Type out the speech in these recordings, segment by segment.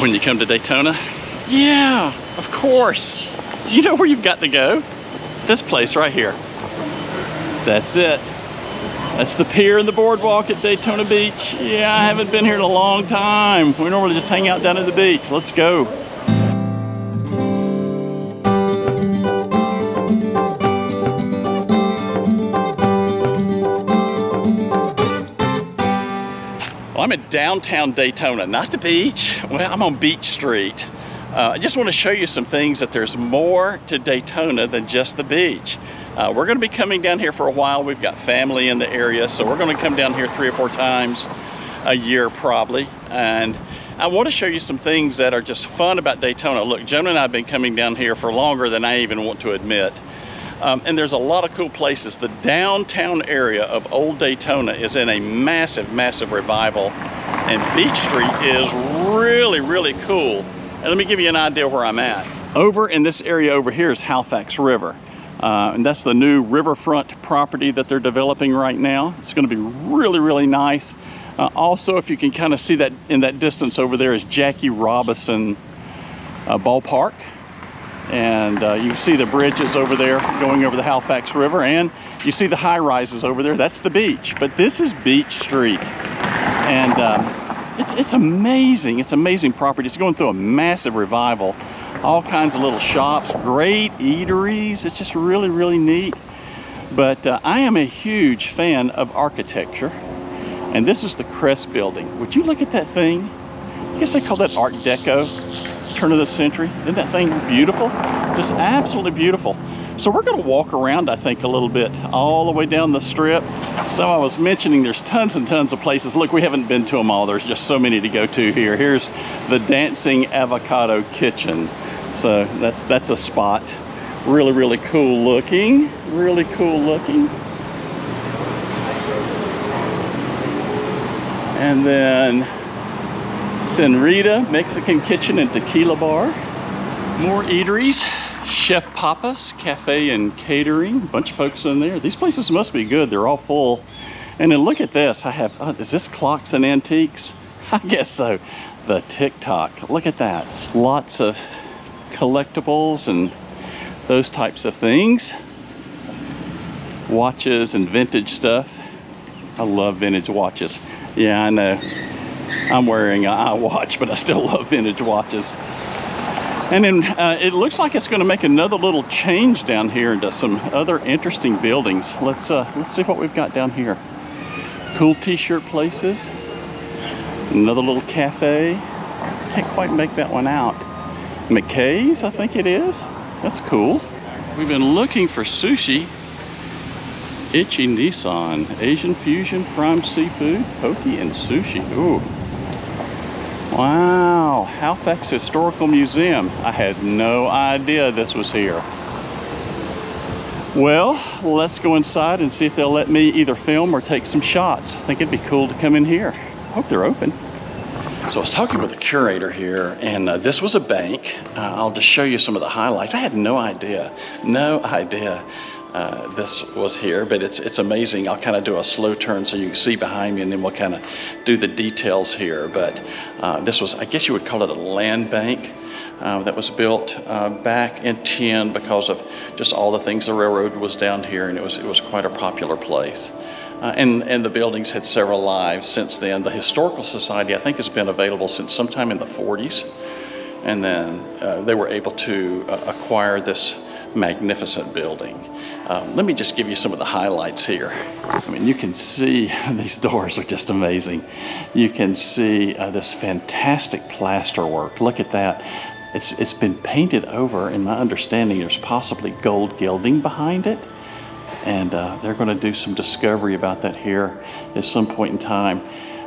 when you come to Daytona? Yeah, of course. You know where you've got to go? This place right here. That's it. That's the pier and the boardwalk at Daytona Beach. Yeah, I haven't been here in a long time. We normally just hang out down at the beach. Let's go. Well, I'm in downtown Daytona, not the beach. Well, I'm on Beach Street. I just want to show you some things that there's more to Daytona than just the beach. We're going to be coming down here for a while. We've got family in the area, so we're going to come down here 3 or 4 times a year probably. And I want to show you some things that are just fun about Daytona. Look, Joan and I have been coming down here for longer than I even want to admit. And there's a lot of cool places. The downtown area of Old Daytona is in a massive, massive revival. And Beach Street is really, really cool. And let me give you an idea where I'm at. Over in this area over here is Halifax River. And that's the new riverfront property that they're developing right now. It's going to be really, really nice. Also, if you can kind of see that in that distance over there is Jackie Robinson Ballpark. And you can see the bridges over there going over the Halifax River, and you see the high rises over there. That's the beach, but this is Beach Street. And it's amazing. It's amazing property. It's going through a massive revival. All kinds of little shops, great eateries. It's just really, really neat. But I am a huge fan of architecture. And this is the Crest Building. Would you look at that thing? I guess they call that Art Deco, turn of the century. Isn't that thing beautiful? Just absolutely beautiful. So we're going to walk around, I think, a little bit, all the way down the strip. So I was mentioning there's tons and tons of places. Look, we haven't been to them all. There's just so many to go to here. Here's the Dancing Avocado Kitchen. So that's a spot. Really, really cool looking. Really cool looking. And then Senrita Mexican Kitchen and Tequila Bar. More eateries. Chef Papa's Cafe and Catering. A bunch of folks in there. These places must be good. They're all full. And then look at this. I have, is this Clocks and Antiques? I guess so. The TikTok. Look at that. Lots of collectibles and those types of things. Watches and vintage stuff. I love vintage watches. Yeah, I know. I'm wearing an iWatch, but I still love vintage watches. And then it looks like it's going to make another little change down here into some other interesting buildings. Let's see what we've got down here. Cool t-shirt places. Another little cafe. Can't quite make that one out. McKay's, I think it is. That's cool. We've been looking for sushi. Ichi Nissan, Asian fusion, prime seafood, poke and sushi. Ooh. Wow, Halifax Historical Museum. I had no idea this was here. Well, let's go inside and see if they'll let me either film or take some shots. I think it'd be cool to come in here. Hope they're open. So I was talking with the curator here, and this was a bank. I'll just show you some of the highlights. I had no idea this was here, but it's amazing. I'll kind of do a slow turn so you can see behind me, and then we'll kind of do the details here. But this was, I guess you would call it a land bank that was built back in 10 because of just all the things. The railroad was down here, and it was quite a popular place. And the buildings had several lives since then. The Historical Society, I think, has been available since sometime in the 40s. And then they were able to acquire this magnificent building. Let me just give you some of the highlights here. I mean, you can see these doors are just amazing. You can see this fantastic plasterwork. Look at that. It's been painted over. In my understanding, there's possibly gold gilding behind it. And they're going to do some discovery about that here at some point in time.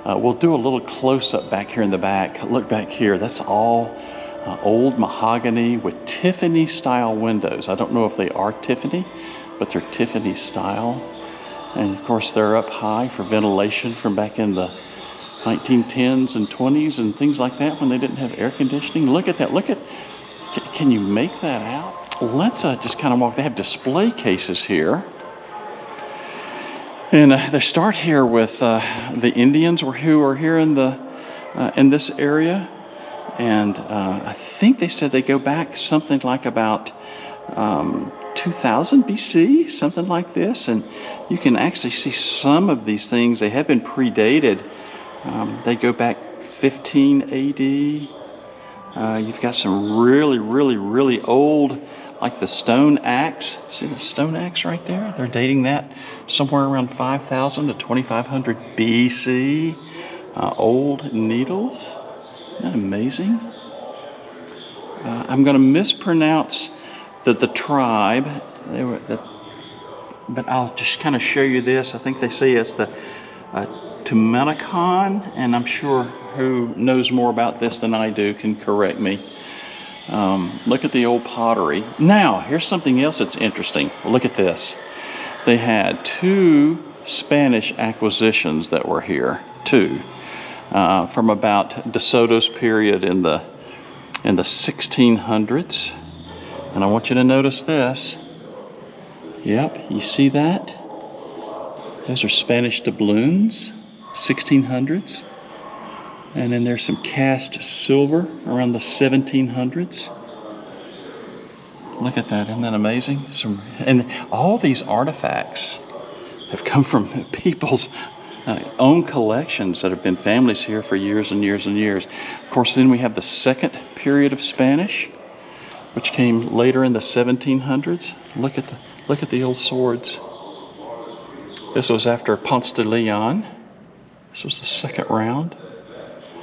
We'll do a little close-up back here in the back. Look back here. That's all old mahogany with Tiffany-style windows. I don't know if they are Tiffany, but they're Tiffany-style. And, of course, they're up high for ventilation from back in the 1910s and 20s and things like that when they didn't have air conditioning. Look at that. Look at, can you make that out? Let's just kind of walk. They have display cases here. And they start here with the Indians who are here in this area. And I think they said they go back something like about 2000 BC, something like this. And you can actually see some of these things. They have been predated. They go back 15 AD. You've got some really old, like the stone axe. See the stone axe right there? They're dating that somewhere around 5000 to 2500 BC. Old needles. Isn't that amazing? I'm going to mispronounce the tribe. But I'll just kind of show you this. I think they say it's the Tumenacon, and I'm sure who knows more about this than I do can correct me. Look at the old pottery. Now, here's something else that's interesting. Look at this. They had 2 Spanish acquisitions that were here. 2. From about De Soto's period in the 1600s. And I want you to notice this. Yep, you see that? Those are Spanish doubloons, 1600s. And then there's some cast silver around the 1700s. Look at that, isn't that amazing? And all these artifacts have come from people's own collections that have been families here for years and years and years. Of course, then we have the second period of Spanish, which came later in the 1700s. Look at the old swords. This was after Ponce de Leon. This was the second round.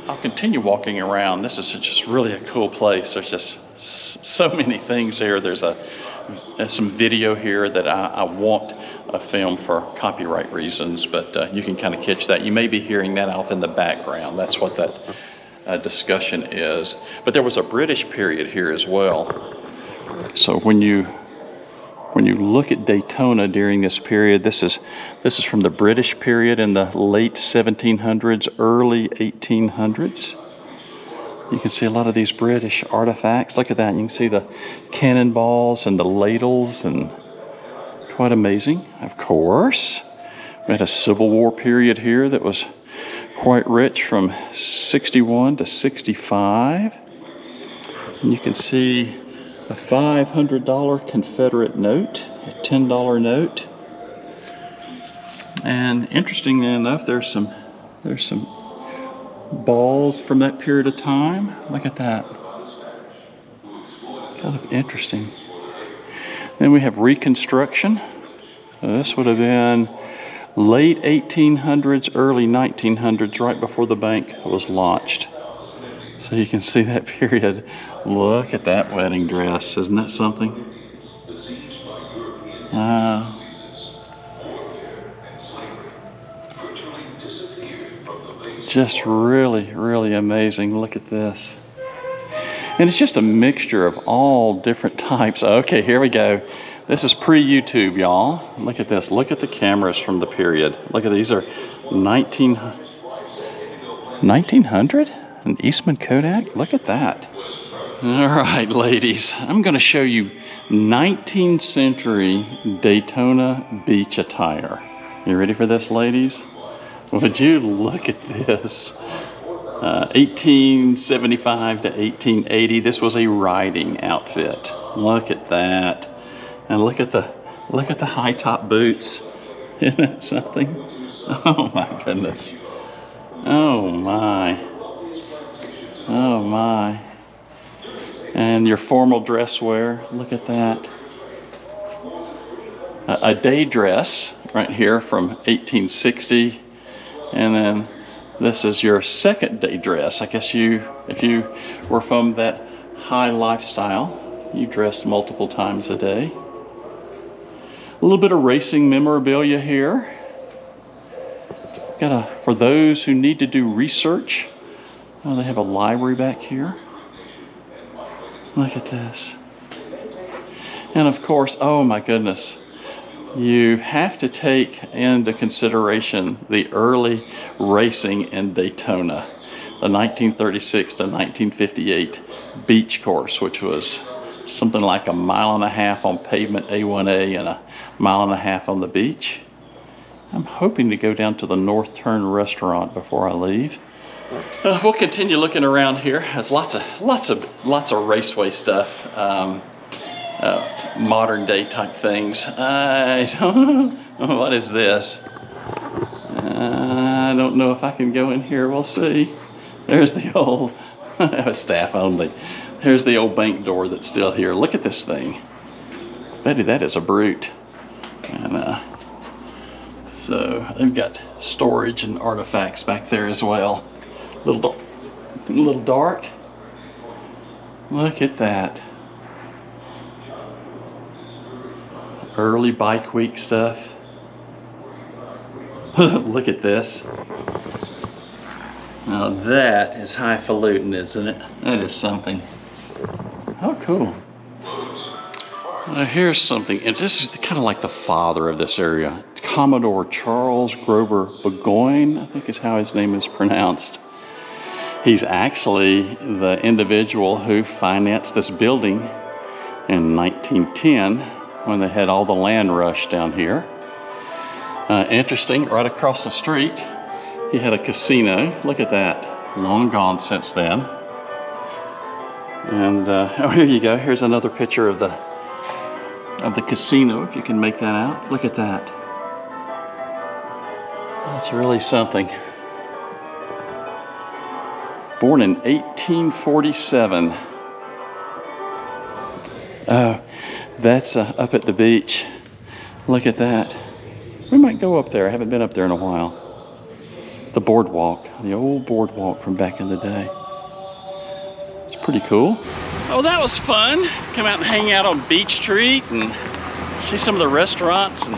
I'll continue walking around. This is just really a cool place. There's just so many things here. There's some video here that I won't film for copyright reasons, but you can kind of catch that. You may be hearing that off in the background. That's what that discussion is. But there was a British period here as well. So when you look at Daytona during this period, this is from the British period in the late 1700s, early 1800s. You can see a lot of these British artifacts. Look at that. You can see the cannonballs and the ladles, and quite amazing. Of course, we had a Civil War period here that was quite rich from 61 to 65. And you can see a $500 Confederate note, a $10 note. And interestingly enough, there's some balls from that period of time. Look at that. Kind of interesting. Then we have Reconstruction. This would have been late 1800s, early 1900s, right before the bank was launched. So you can see that period. Look at that wedding dress. Isn't that something? Just really amazing. Look at this. And it's just a mixture of all different types. Okay, here we go. This is pre-YouTube, y'all. Look at this. Look at the cameras from the period. Look at these are 1900? An Eastman Kodak? Look at that. All right, ladies. I'm going to show you 19th century Daytona Beach attire. You ready for this, ladies? Would you look at this? 1875 to 1880. This was a riding outfit. Look at that. And look at the high top boots. Isn't that something? Oh my goodness. Oh my. Oh my. And your formal dress wear. Look at that. A day dress right here from 1860. And then this is your second day dress. I guess if you were from that high lifestyle, you dressed multiple times a day. A little bit of racing memorabilia here. For those who need to do research, they have a library back here. Look at this. And of course, oh my goodness, you have to take into consideration the early racing in Daytona, the 1936 to 1958 beach course, which was something like 1.5 miles on pavement A1A and 1.5 miles on the beach. I'm hoping to go down to the North Turn restaurant before I leave. We'll continue looking around here. There's lots of raceway stuff, modern day type things. I don't know, what is this? I don't know if I can go in here. We'll see. There's the old staff only. Here's the old bank door that's still here. Look at this thing. Betty, that is a brute. And so they've got storage and artifacts back there as well. A little dark. Look at that. Early bike week stuff. Look at this. Now that is highfalutin, isn't it? That is something. How cool. Here's something, and this is kind of like the father of this area. Commodore Charles Grover Burgoyne, I think is how his name is pronounced. He's actually the individual who financed this building in 1910 when they had all the land rush down here. Interesting, right across the street, he had a casino. Look at that, long gone since then. And oh, here you go. Here's another picture of the casino, if you can make that out. Look at that. That's really something. Born in 1847. Oh, that's up at the beach. Look at that. We might go up there. I haven't been up there in a while. The Boardwalk, the old Boardwalk from back in the day. It's pretty cool. Oh, that was fun. Come out and hang out on Beach Street and see some of the restaurants and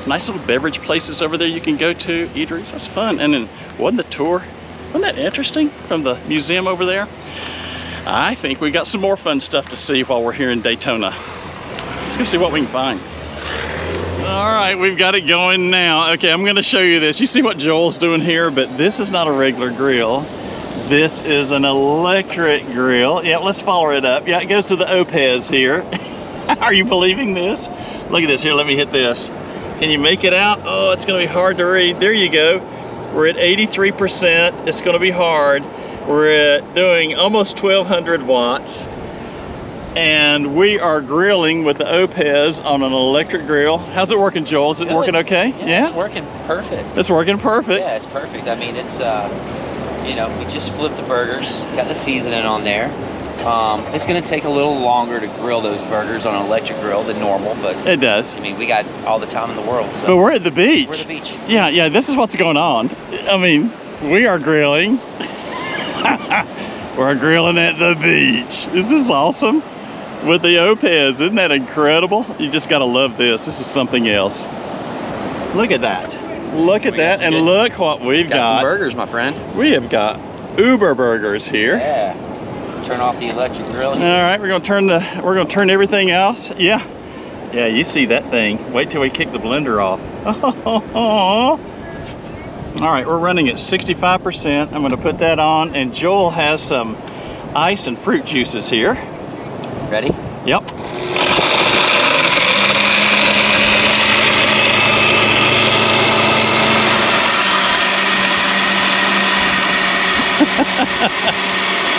nice little beverage places over there you can go to, eateries. That's fun. And then wasn't the tour, wasn't that interesting from the museum over there? I think we got some more fun stuff to see while we're here in Daytona. Let's go see what we can find. All right, we've got it going now. Okay, I'm gonna show you this. You see what Joel's doing here, but this is not a regular grill. This is an electric grill. Yeah, let's follow it up. Yeah, it goes to the Opez here. Are you believing this? Look at this. Here, let me hit this. Can you make it out? Oh, it's gonna be hard to read. There you go. We're at 83%. It's gonna be hard. We're at doing almost 1200 watts. And we are grilling with the Opez on an electric grill. How's it working, Joel? Is it working okay? Yeah, it's working perfect. It's working perfect. Yeah, it's perfect. I mean, it's, you know, we just flipped the burgers, got the seasoning on there. It's gonna take a little longer to grill those burgers on an electric grill than normal, but it does. I mean, we got all the time in the world. So. But we're at the beach. We're at the beach. Yeah, this is what's going on. I mean, we are grilling. We're grilling at the beach. This is awesome. With the Opez, isn't that incredible? You just gotta love this. This is something else. Look at that. Look at that, and look what we've got. Some burgers, my friend. We have got Uber burgers here. Yeah. Turn off the electric grill. All right, we're gonna turn everything else. Yeah, you see that thing. Wait till we kick the blender off. All right, we're running at 65%. I'm gonna put that on, and Joel has some ice and fruit juices here. Ready? Yep.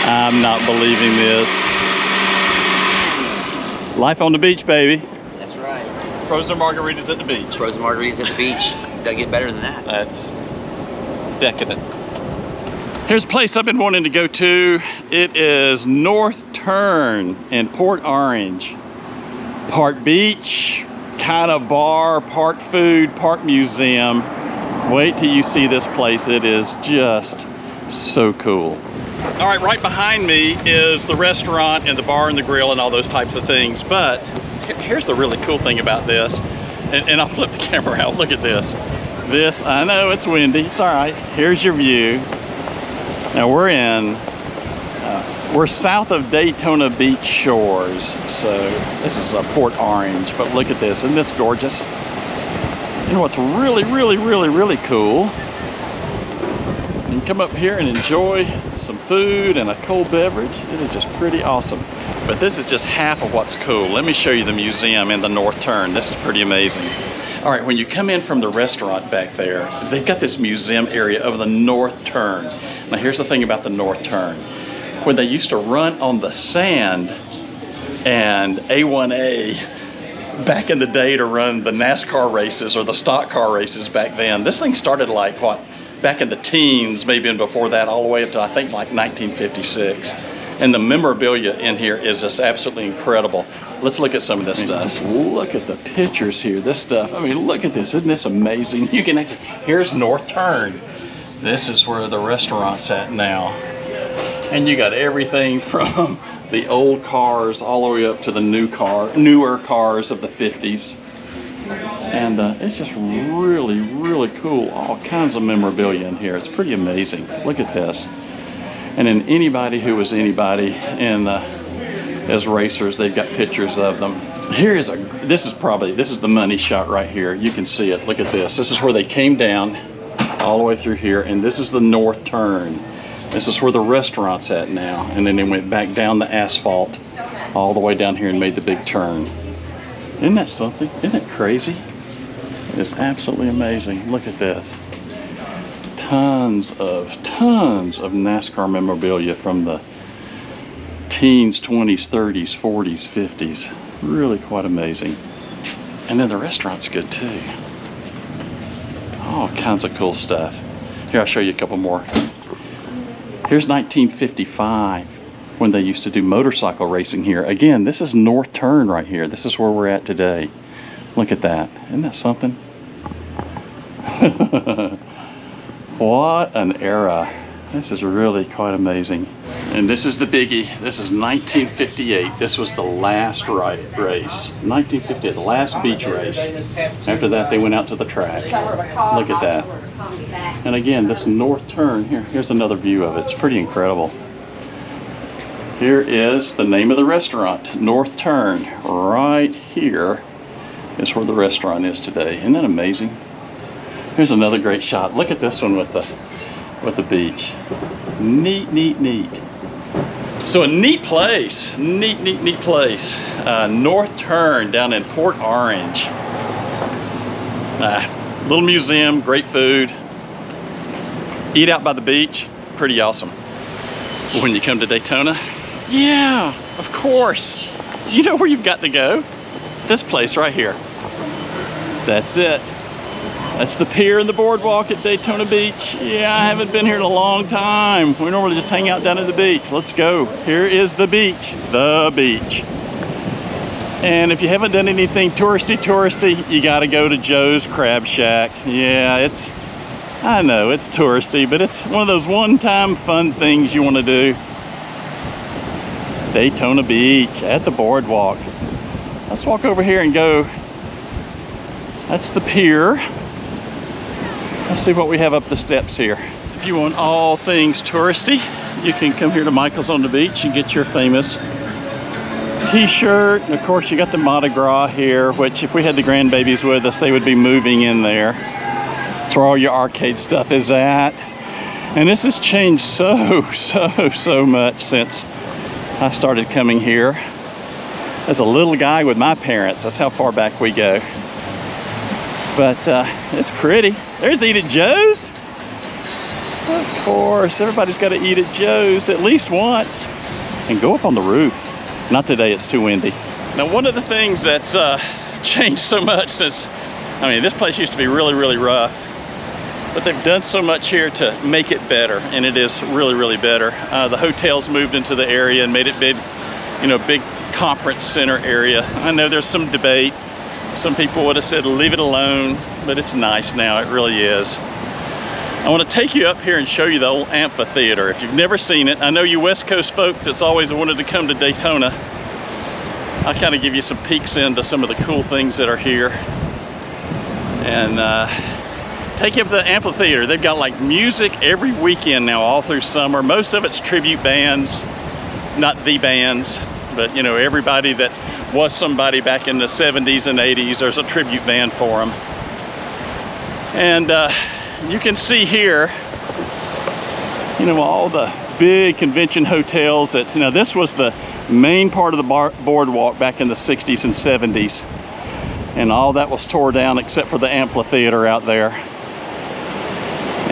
I'm not believing this. Life on the beach, baby. That's right. Frozen margaritas at the beach. Frozen margaritas at the beach. Doesn't get better than that. That's decadent. Here's a place I've been wanting to go to. It is North Turn in Port Orange. Part beach, kind of bar, part food, part museum. Wait till you see this place. It is just so cool. All right, right behind me is the restaurant and the bar and the grill and all those types of things. But here's the really cool thing about this. And I'll flip the camera out. Look at this. This, I know it's windy. It's all right. Here's your view. Now we're south of Daytona Beach shores, so this is Port Orange, but look at this, isn't this gorgeous? You know what's really, really, really, really cool? You can come up here and enjoy some food and a cold beverage. It is just pretty awesome. But this is just half of what's cool. Let me show you the museum in the North Turn. This is pretty amazing. All right, when you come in from the restaurant back there, they've got this museum area of the North Turn. Now here's the thing about the North Turn. When they used to run on the sand and A1A back in the day to run the NASCAR races or the stock car races back then, this thing started like what, back in the teens, maybe and before that, all the way up to I think like 1956. And the memorabilia in here is just absolutely incredible. Let's look at some of this stuff. Just look at the pictures here. This stuff, I mean, look at this. Isn't this amazing? You can actually, here's North Turn. This is where the restaurant's at now. And you got everything from the old cars all the way up to the newer cars of the 50s. And it's just really, really cool. All kinds of memorabilia in here. It's pretty amazing. Look at this. And then anybody who was anybody in as racers, they've got pictures of them. This is the money shot right here. You can see it. Look at this. This is where they came down all the way through here, and this is the North Turn. This is where the restaurant's at now, and then they went back down the asphalt all the way down here and made the big turn. Isn't that something? Isn't it crazy? It is absolutely amazing. Look at this. Tons of NASCAR memorabilia from the teens, 20s, 30s, 40s, 50s. Really quite amazing. And then the restaurant's good too. All kinds of cool stuff. Here, I'll show you a couple more. Here's 1955 when they used to do motorcycle racing here. Again, this is North Turn right here. This is where we're at today. Look at that. Isn't that something? What an era. This is really quite amazing. And this is the biggie. This is 1958. This was the last race. 1958, the last beach race. After that, they went out to the track. Look at that. And again, this North Turn, here's another view of it. It's pretty incredible. Here is the name of the restaurant, North Turn. Right here is where the restaurant is today. Isn't that amazing? Here's another great shot. Look at this one with the beach. Neat, neat, neat. So a neat place. Neat place. North Turn down in Port Orange. Little museum, great food. Eat out by the beach, pretty awesome. When you come to Daytona, yeah, of course. You know where you've got to go? This place right here. That's it. That's the pier and the boardwalk at Daytona Beach. Yeah, I haven't been here in a long time. We normally just hang out down at the beach. Let's go. Here is the beach. The beach. And if you haven't done anything touristy, you gotta go to Joe's Crab Shack. Yeah, I know it's touristy, but it's one of those one-time fun things you wanna do. Daytona Beach at the boardwalk. Let's walk over here and go. That's the pier. Let's see what we have up the steps here. If you want all things touristy, you can come here to Michael's on the Beach and get your famous t-shirt. And of course, you got the Mardi Gras here, which if we had the grandbabies with us, they would be moving in there. That's where all your arcade stuff is at. And this has changed so much since I started coming here as a little guy with my parents. That's how far back we go. But it's pretty. There's Eat at Joe's. Of course, everybody's got to eat at Joe's at least once. And go up on the roof. Not today, it's too windy. Now, one of the things that's changed so much since, I mean, this place used to be really rough. But they've done so much here to make it better. And it is really better. The hotels moved into the area and made it big, big conference center area. I know there's some debate. Some people would have said leave it alone, but it's nice now, it really is. I want to take you up here and show you the old amphitheater. If you've never seen it, I know you West Coast folks that's always wanted to come to Daytona. I'll kind of give you some peeks into some of the cool things that are here. And take you up to the amphitheater. They've got like music every weekend now, all through summer. Most of it's tribute bands, not the bands, but everybody that was somebody back in the 70s and 80s, there's a tribute band for them. And you can see here, all the big convention hotels that, this was the main part of the boardwalk back in the 60s and 70s. And all that was tore down except for the amphitheater out there.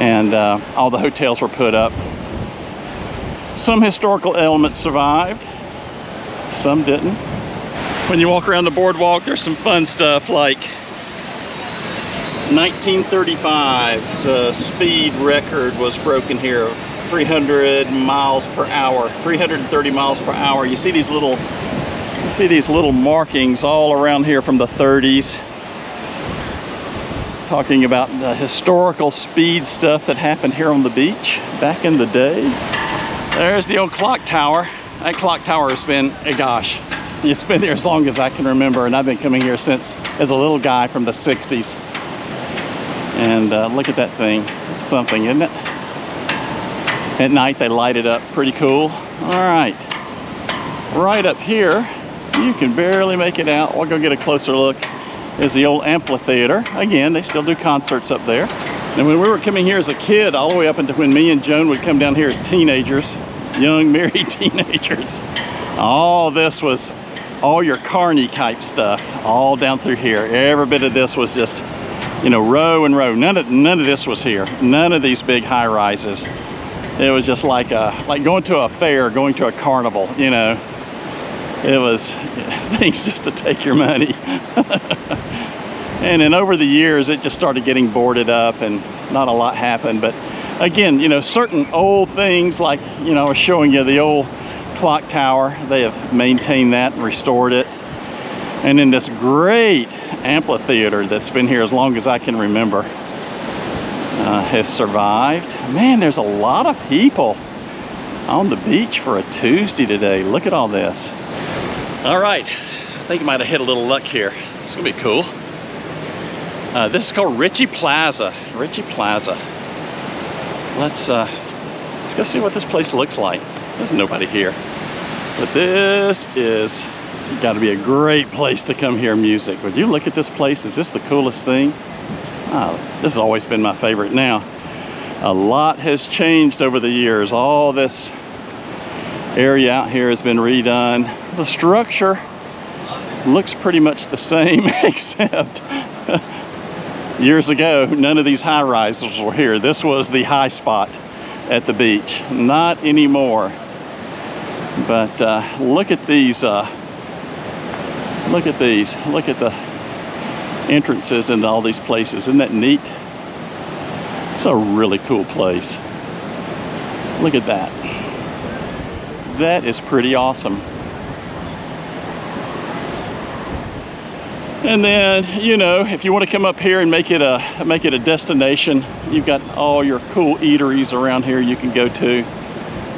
And all the hotels were put up. Some historical elements survived, some didn't. When you walk around the boardwalk, there's some fun stuff like 1935, the speed record was broken here, 300 miles per hour, 330 miles per hour. You see these little markings all around here from the 30s, talking about the historical speed stuff that happened here on the beach back in the day. There's the old clock tower. That clock tower has been, gosh, it's been there as long as I can remember, and I've been coming here since as a little guy from the 60s. And look at that thing. It's something, isn't it? At night they light it up, pretty cool. All right, right up here, you can barely make it out. We'll go get a closer look. Is the old amphitheater. Again, they still do concerts up there. And when we were coming here as a kid, all the way up until when me and Joan would come down here as teenagers, young married teenagers, all this was all your carny type stuff all down through here. Every bit of this was just, you know, row and row. None of this was here. None of these big high rises. It was just like going to a fair, going to a carnival, you know. It was things just to take your money. And then over the years, it just started getting boarded up and not a lot happened. But again, you know, certain old things like, you know, I was showing you the old clock tower. They have maintained that and restored it. And then this great amphitheater that's been here as long as I can remember has survived. Man, there's a lot of people on the beach for a Tuesday today. Look at all this. All right, I think I might have hit a little luck here. It's gonna be cool. This is called Richie Plaza. Richie Plaza. Let's go see what this place looks like. There's nobody here, but this is got to be a great place to come hear music. Would you look at this place? Is this the coolest thing? Oh, this has always been my favorite. Now, a lot has changed over the years. All this area out here has been redone. The structure looks pretty much the same, except years ago, none of these high rises were here. This was the high spot at the beach. Not anymore. But look at these. Look at these. Look at the entrances into all these places. Isn't that neat? It's a really cool place. Look at that. That is pretty awesome. And then, you know, if you want to come up here and make it a destination, you've got all your cool eateries around here you can go to.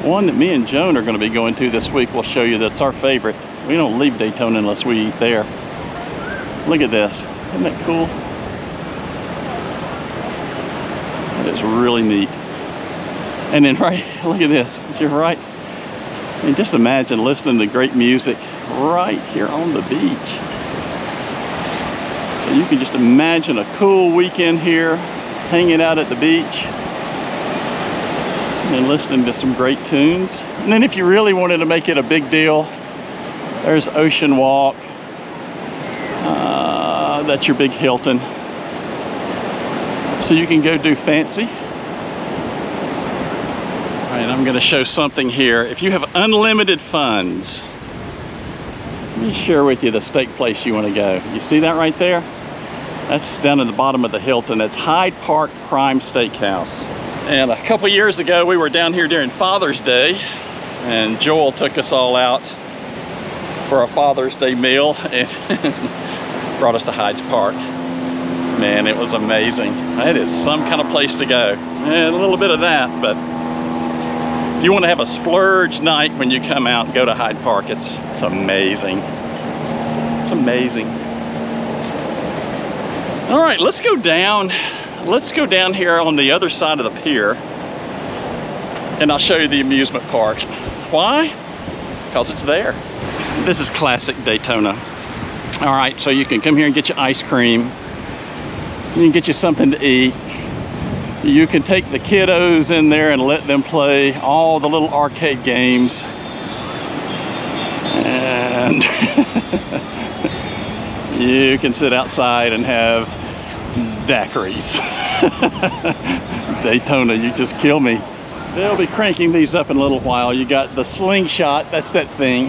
One that me and Joan are going to be going to this week, we'll show you, that's our favorite. We don't leave Daytona unless we eat there. Look at this. Isn't that cool? That is really neat. And then right, look at this. You're right. And just imagine listening to great music right here on the beach. So you can just imagine a cool weekend here, hanging out at the beach and listening to some great tunes. And then if you really wanted to make it a big deal, there's Ocean Walk. That's your big Hilton. So you can go do fancy. All right, I'm gonna show something here. If you have unlimited funds, let me share with you the steak place you wanna go. You see that right there? That's down at the bottom of the Hilton. It's Hyde Park Prime Steakhouse. And a couple years ago, we were down here during Father's Day, and Joel took us all out for a Father's Day meal and brought us to Hyde Park. Man, it was amazing. That is some kind of place to go. And a little bit of that, but if you want to have a splurge night when you come out and go to Hyde Park, it's amazing. It's amazing. All right, let's go down. Let's go down here on the other side of the pier, and I'll show you the amusement park. Why? Because it's there. This is classic Daytona. All right, so you can come here and get your ice cream. You can get you something to eat. You can take the kiddos in there and let them play all the little arcade games. And you can sit outside and have daiquiris. Daytona, you just kill me. They'll be cranking these up in a little while. You got the slingshot, that's that thing.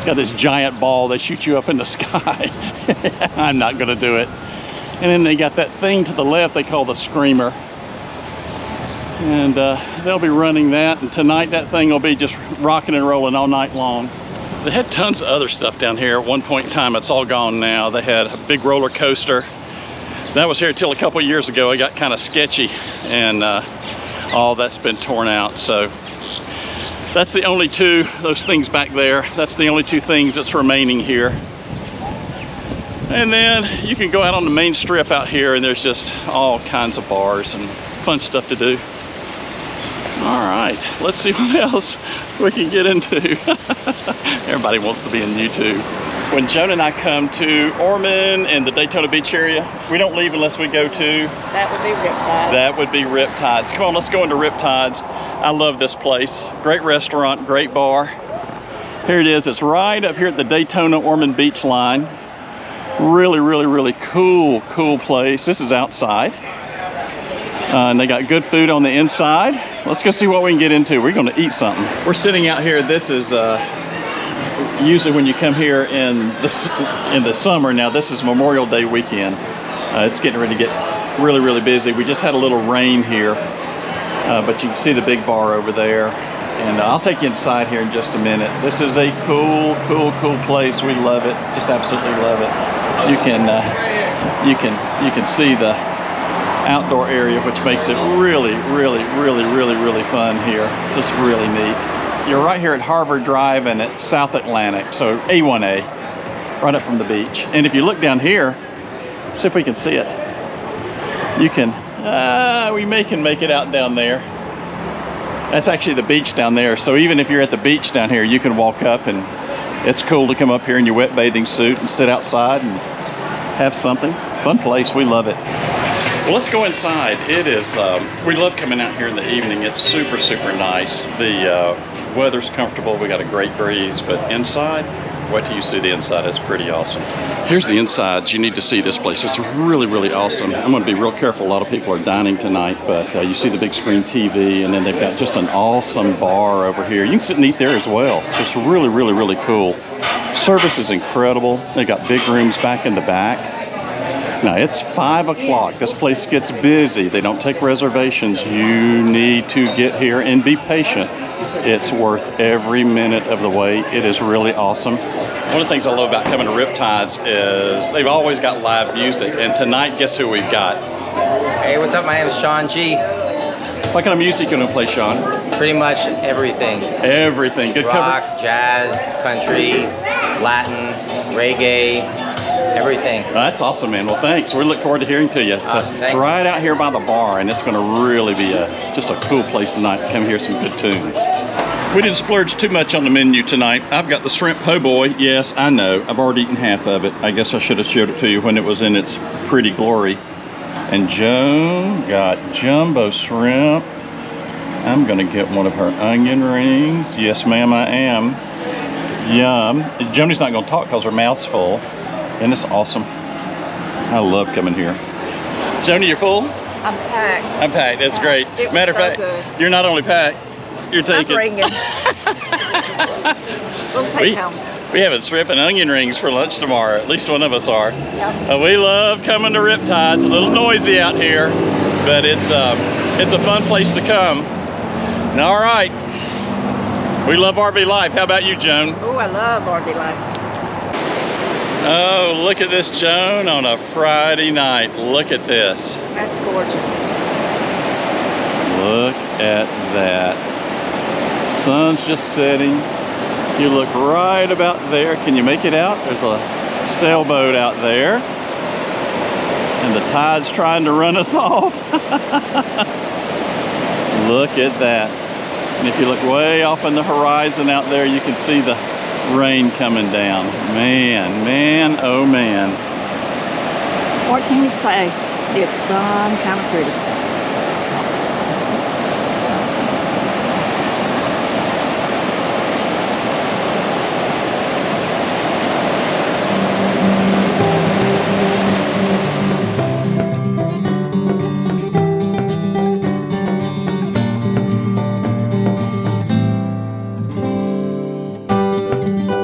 Got this giant ball that shoots you up in the sky. I'm not gonna do it. And then they got that thing to the left they call the screamer. And they'll be running that, and tonight that thing will be just rocking and rolling all night long. They had tons of other stuff down here at one point in time. It's all gone now. They had a big roller coaster. That was here until a couple of years ago. It got kind of sketchy, and all that's been torn out. So that's the only two, those things back there, that's the only two things that's remaining here. And then you can go out on the main strip out here, and there's just all kinds of bars and fun stuff to do. All right, let's see what else we can get into. Everybody wants to be in YouTube. When Joan and I come to Ormond and the Daytona Beach area, we don't leave unless we go to... That would be Riptides. That would be Riptides. Come on, let's go into Riptides. I love this place. Great restaurant, great bar. Here it is. It's right up here at the Daytona Ormond Beach line. Really, really, really cool place. This is outside. And they got good food on the inside. Let's go see what we can get into. We're gonna eat something. We're sitting out here. This is usually when you come here in the summer. Now this is Memorial Day weekend. It's getting ready to get really, really busy. We just had a little rain here, but you can see the big bar over there. And I'll take you inside here in just a minute. This is a cool place. We love it. Just absolutely love it. You can see the outdoor area, which makes it really fun here. Just really neat. You're right here at Harbor Drive and at South Atlantic, so A1A, right up from the beach. And if you look down here, see if we can see it. You can, we can make it out down there. That's actually the beach down there. So even if you're at the beach down here, you can walk up, and it's cool to come up here in your wet bathing suit and sit outside and have something. Fun place, we love it. Well, let's go inside. It is, we love coming out here in the evening. It's super nice. The weather's comfortable. We got a great breeze, but inside, wait till you see the inside. It's pretty awesome. Here's the inside. You need to see this place. It's really awesome. I'm gonna be real careful. A lot of people are dining tonight, but you see the big screen TV, and then they've got just an awesome bar over here. You can sit and eat there as well. It's just really cool. Service is incredible. They got big rooms back in the back. Now it's 5 o'clock. This place gets busy. They don't take reservations. You need to get here and be patient. It's worth every minute of the wait. It is really awesome. One of the things I love about coming to Riptides is they've always got live music. And tonight, guess who we've got? Hey, what's up? My name is Sean G. What kind of music are you gonna play, Sean? Pretty much everything. Everything. Good Rock, cover. jazz, country, Latin, reggae, everything. That's awesome, man. Well, thanks. We look forward to hearing to you. Awesome, thanks. Right out here by the bar, and it's gonna really be just a cool place tonight to come hear some good tunes. We didn't splurge too much on the menu tonight. I've got the shrimp po' boy. Yes, I know. I've already eaten half of it. I guess I should have showed it to you when it was in its pretty glory. And Joan got jumbo shrimp. I'm gonna get one of her onion rings. Yes, ma'am, I am. Yum. Joni's not gonna talk because her mouth's full. And it's awesome. I love coming here. Joni, you're full? I'm packed. I'm packed. That's great. It Matter of was fact, so good. you're not only packed, you're taking. I'm bringing. We'll take home. We having shrimp and onion rings for lunch tomorrow. At least one of us are. Yep. We love coming to Riptides. A little noisy out here, but it's a fun place to come. And all right, we love RV life. How about you, Joan? Oh, I love RV life. Oh, look at this, Joan, on a Friday night. Look at this. That's gorgeous. Look at that. Sun's just setting. You look right about there. Can you make it out? There's a sailboat out there. And the tide's trying to run us off. Look at that. And if you look way off in the horizon out there, you can see the rain coming down. Man, oh man. What can you say? It's kind of pretty. you.